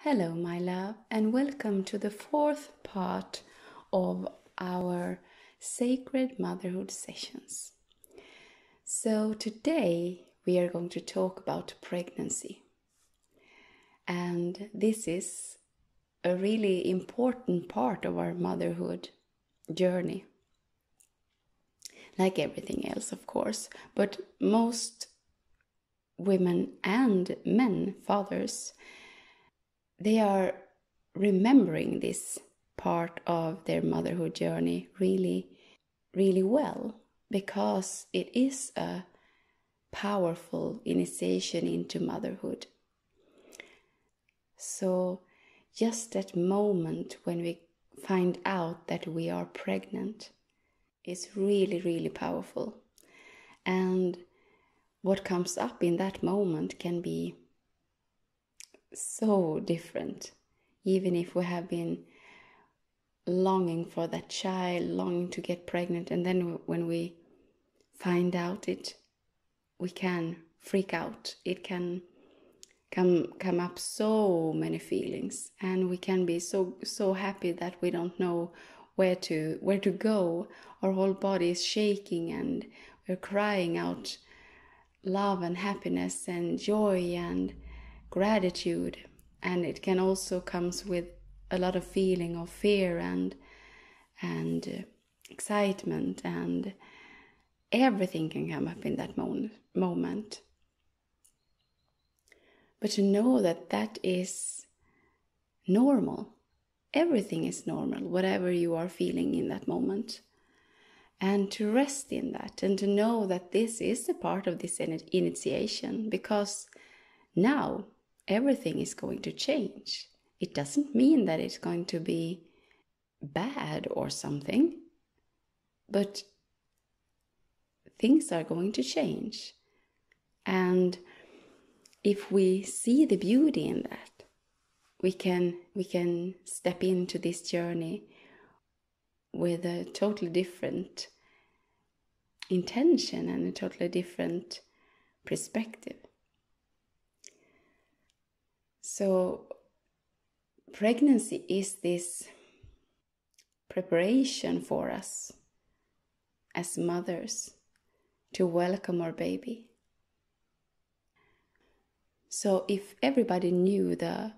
Hello, my love, and welcome to the fourth part of our Sacred Motherhood sessions. So, today we are going to talk about pregnancy, and this is a really important part of our motherhood journey. Like everything else, of course, but most women and men, fathers, they are remembering this part of their motherhood journey really, really well, because it is a powerful initiation into motherhood. So just that moment when we find out that we are pregnant is really, really powerful. And what comes up in that moment can be so different, even if we have been longing for that child, longing to get pregnant, and then when we find out we can freak out. It can come up so many feelings, and we can be so happy that we don't know where to go. Our whole body is shaking, and we're crying out love and happiness and joy and gratitude. And it can also comes with a lot of feeling of fear and excitement, and everything can come up in that moment. But to know that is normal. Everything is normal, whatever you are feeling in that moment. And to rest in that, and to know that this is a part of this initiation, because now everything is going to change. It doesn't mean that it's going to be bad or something, but things are going to change. And if we see the beauty in that, we can step into this journey with a totally different intention and a totally different perspective. So pregnancy is this preparation for us as mothers to welcome our baby. So if everybody knew the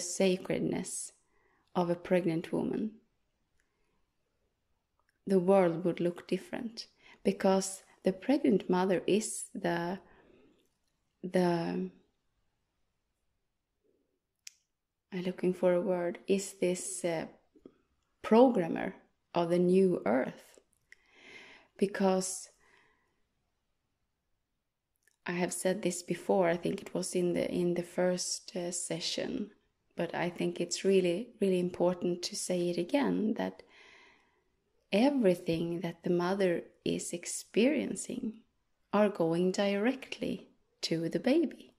sacredness of a pregnant woman, the world would look different, because the pregnant mother is the I'm looking for a word, is this programmer of the new earth. Because I have said this before, I think it was in the first session, but I think it's really, really important to say it again, that everything that the mother is experiencing are going directly to the baby.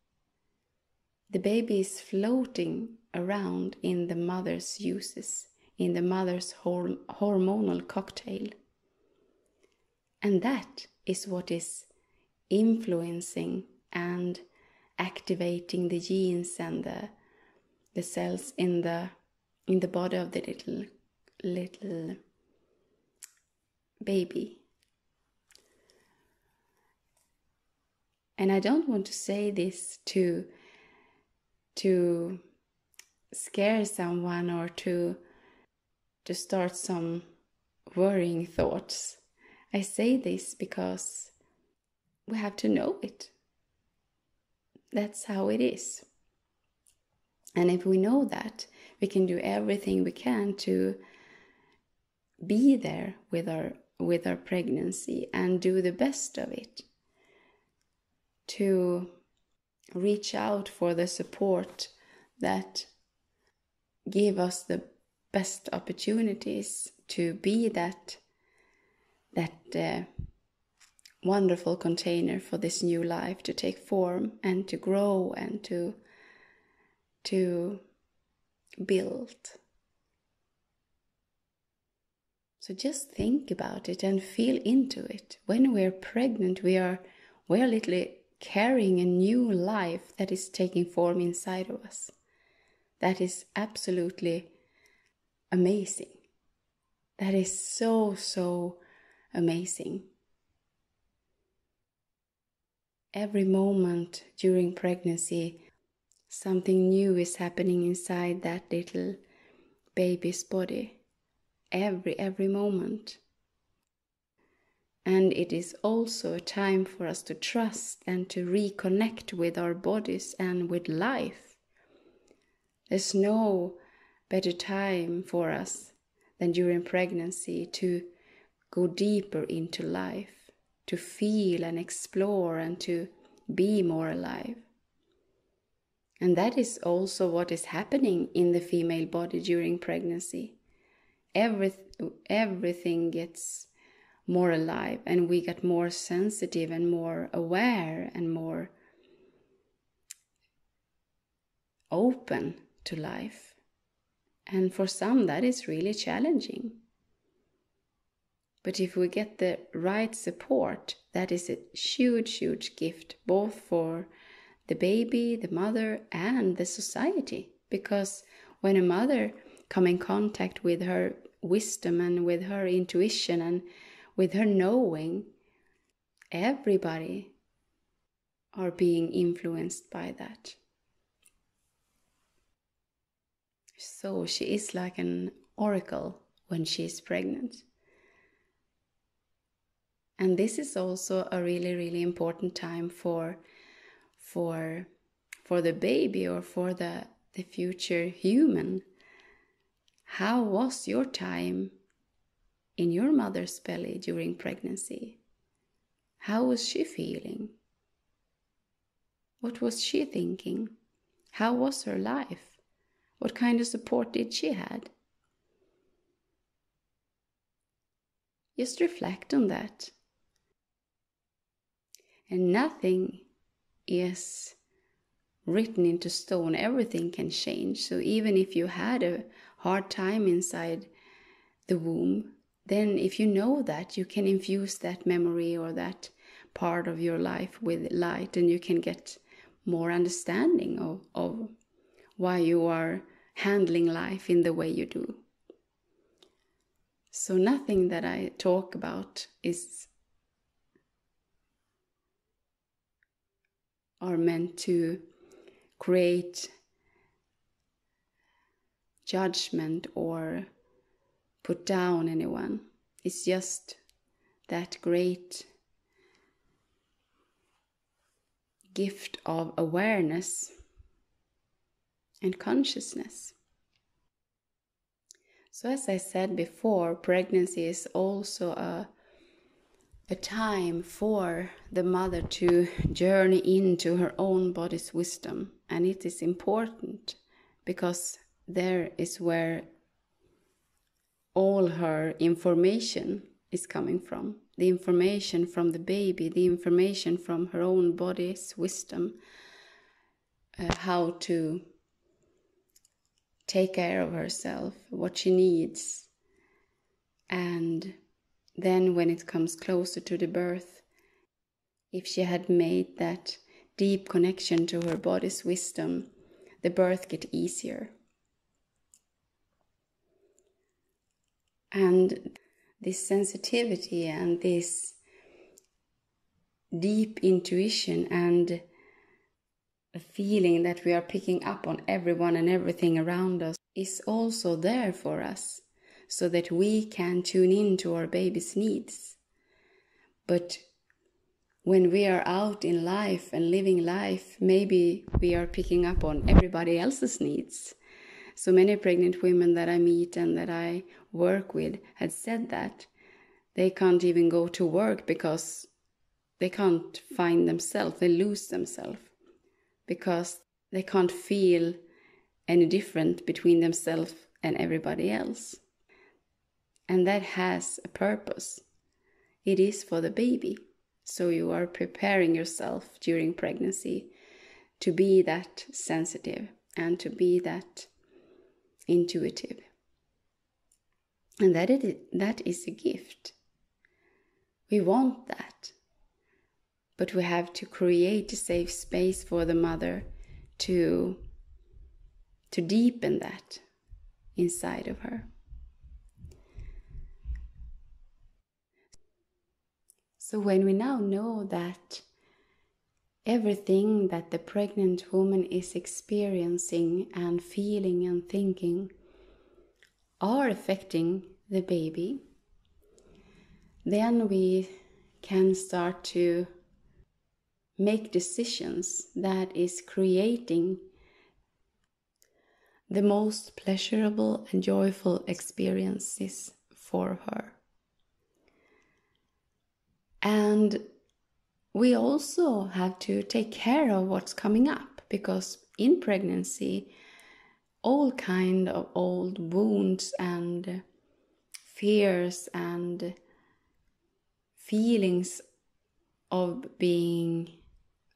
The baby is floating around in the mother's juices, in the mother's hormonal cocktail. And that is what is influencing and activating the genes and the cells in the body of the little baby. And I don't want to say this to scare someone or to start some worrying thoughts. I say this because we have to know it. That's how it is. And if we know that, we can do everything we can to be there with our pregnancy and do the best of it, to reach out for the support that give us the best opportunities to be that wonderful container for this new life to take form and to grow and to build. So just think about it and feel into it. When we're pregnant, we're literally carrying a new life that is taking form inside of us. that is absolutely amazing. That is so amazing. Every moment during pregnancy, something new is happening inside that little baby's body. Every moment. And it is also a time for us to trust and to reconnect with our bodies and with life. There's no better time for us than during pregnancy to go deeper into life, to feel and explore and to be more alive. And that is also what is happening in the female body during pregnancy. Everything gets more alive, and we get more sensitive and more aware and more open to life. And for some, that is really challenging. But if we get the right support, that is a huge gift, both for the baby, the mother, and the society. Because when a mother comes in contact with her wisdom and with her intuition and with her knowing, everybody are being influenced by that. So she is like an oracle when she is pregnant. And this is also a really important time for the baby or for the future human. How was your time in your mother's belly during pregnancy? How was she feeling? What was she thinking? How was her life? What kind of support did she had? Just reflect on that. And nothing is written into stone. Everything can change. So even if you had a hard time inside the womb, then if you know that, you can infuse that memory or that part of your life with light, and you can get more understanding of why you are handling life in the way you do. So nothing that I talk about are meant to create judgment or put down anyone. It's just that great gift of awareness and consciousness. So as I said before, pregnancy is also a time for the mother to journey into her own body's wisdom. And it is important because there is where all her information is coming from. The information from the baby, the information from her own body's wisdom, how to take care of herself, what she needs. And then when it comes closer to the birth, if she had made that deep connection to her body's wisdom, the birth gets easier. And this sensitivity and this deep intuition and a feeling that we are picking up on everyone and everything around us is also there for us, so that we can tune in to our baby's needs. But when we are out in life and living life, maybe we are picking up on everybody else's needs. So many pregnant women that I meet and that I work with had said that they can't even go to work because they can't find themselves, they lose themselves, because they can't feel any different between themselves and everybody else. And that has a purpose. It is for the baby. So you are preparing yourself during pregnancy to be that sensitive and to be that intuitive. And that is a gift. We want that. But we have to create a safe space for the mother to to deepen that inside of her. So when we now know that everything that the pregnant woman is experiencing and feeling and thinking are affecting the baby, then we can start to make decisions that is creating the most pleasurable and joyful experiences for her. And we also have to take care of what's coming up, because in pregnancy, all kind of old wounds and fears and feelings of being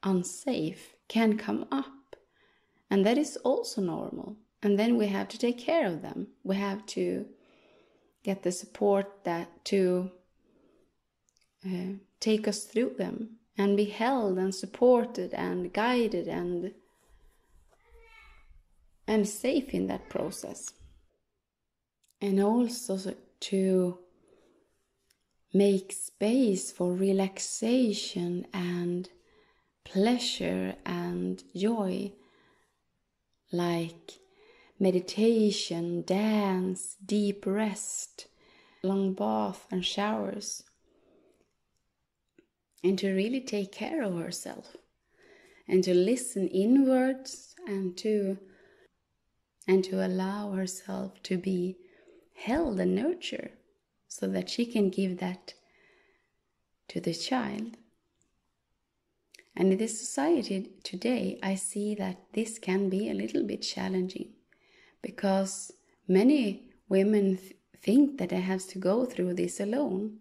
unsafe can come up. And that is also normal. And then we have to take care of them. We have to get the support that to take us through them and be held and supported and guided and safe in that process. And also to make space for relaxation and pleasure and joy, like meditation, dance, deep rest, long bath and showers, and to really take care of herself and to listen inwards and to allow herself to be held and nurtured so that she can give that to the child. And in this society today, I see that this can be a little bit challenging, because many women think that they have to go through this alone,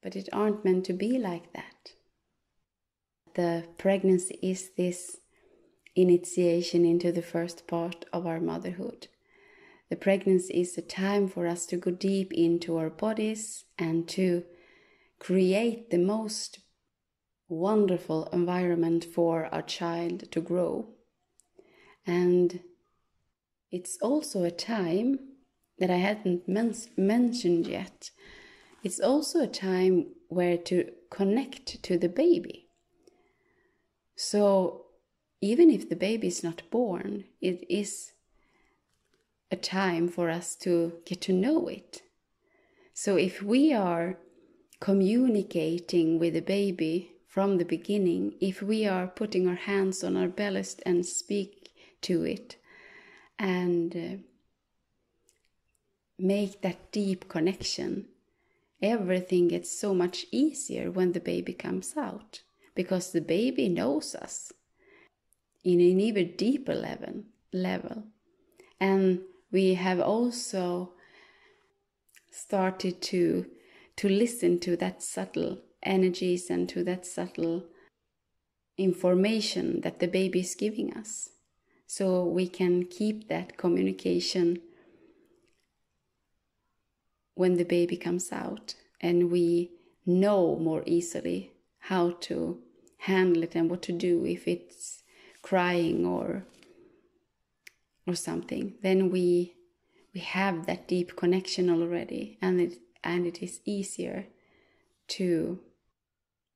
but it aren't meant to be like that. The pregnancy is this initiation into the first part of our motherhood. The pregnancy is a time for us to go deep into our bodies and to create the most wonderful environment for our child to grow. And it's also a time that I hadn't mentioned yet. It's also a time where to connect to the baby. So even if the baby is not born, it is a time for us to get to know it. So if we are communicating with the baby from the beginning, if we are putting our hands on our bellies and speak to it and make that deep connection, everything gets so much easier when the baby comes out, because the baby knows us in an even deeper level. And we have also started to listen to that subtle energies and to that subtle information that the baby is giving us. So we can keep that communication when the baby comes out, and we know more easily how to handle it and what to do if it's crying or something. Then we have that deep connection already, and it is easier to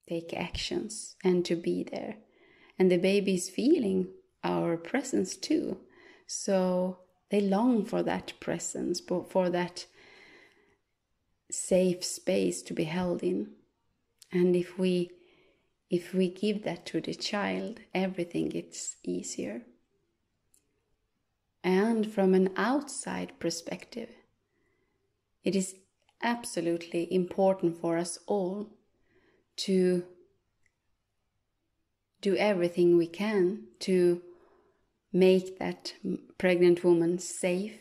take actions and to be there. And the baby is feeling our presence too, so they long for that presence, for that safe space to be held in. And if we give that to the child, everything gets easier. And from an outside perspective, it is absolutely important for us all to do everything we can to make that pregnant woman safe,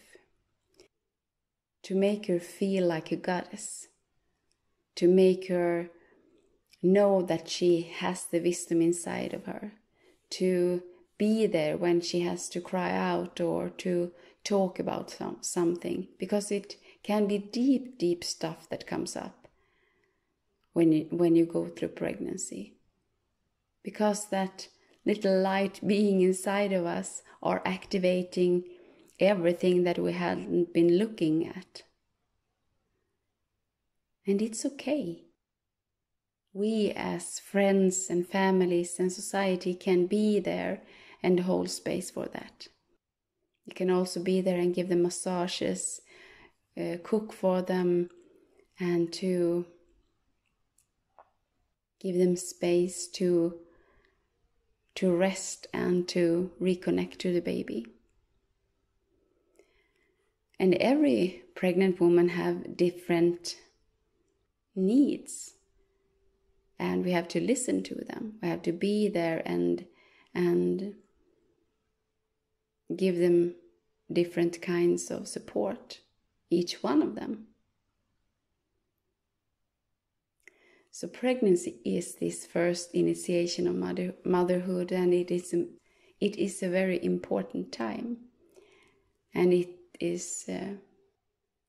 to make her feel like a goddess, to make her know that she has the wisdom inside of her, to be there when she has to cry out or to talk about something, because it can be deep stuff that comes up when you go through pregnancy, because that little light being inside of us are activating everything that we hadn't been looking at. And it's okay. We as friends and families and society can be there and hold space for that. You can also be there and give them massages, cook for them, and to give them space to rest and to reconnect to the baby. And every pregnant woman have different needs, and we have to listen to them. We have to be there and give them different kinds of support, each one of them. So pregnancy is this first initiation of motherhood, and it is a very important time, and it is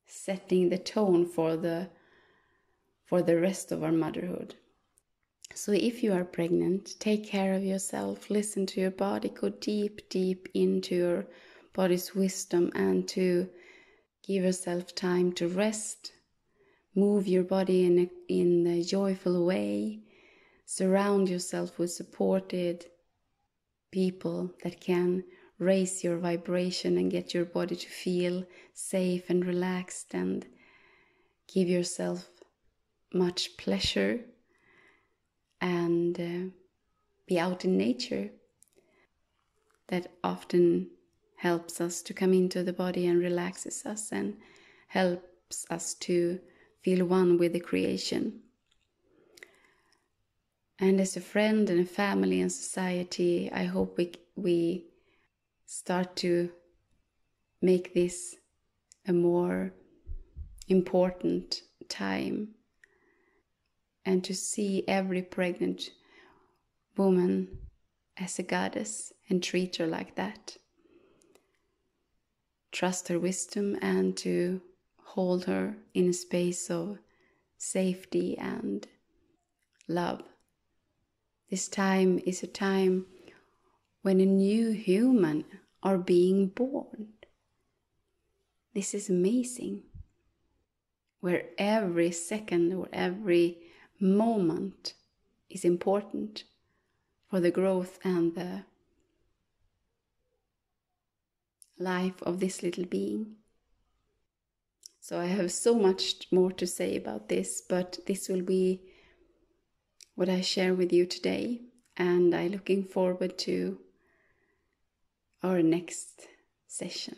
setting the tone for the rest of our motherhood. So if you are pregnant, take care of yourself, listen to your body, go deep into your body's wisdom, and to give yourself time to rest. Move your body in a joyful way. Surround yourself with supported people that can raise your vibration and get your body to feel safe and relaxed, and give yourself much pleasure, and be out in nature. That often helps us to come into the body and relaxes us and helps us to feel one with the creation. And as a friend and a family and society, I hope we start to make this a more important time, and to see every pregnant woman as a goddess and treat her like that. Trust her wisdom and to hold her in a space of safety and love. This time is a time when a new human are being born. This is amazing. Where every second or every moment is important for the growth and the life of this little being. So I have so much more to say about this, but this will be what I share with you today, and I'm looking forward to our next session.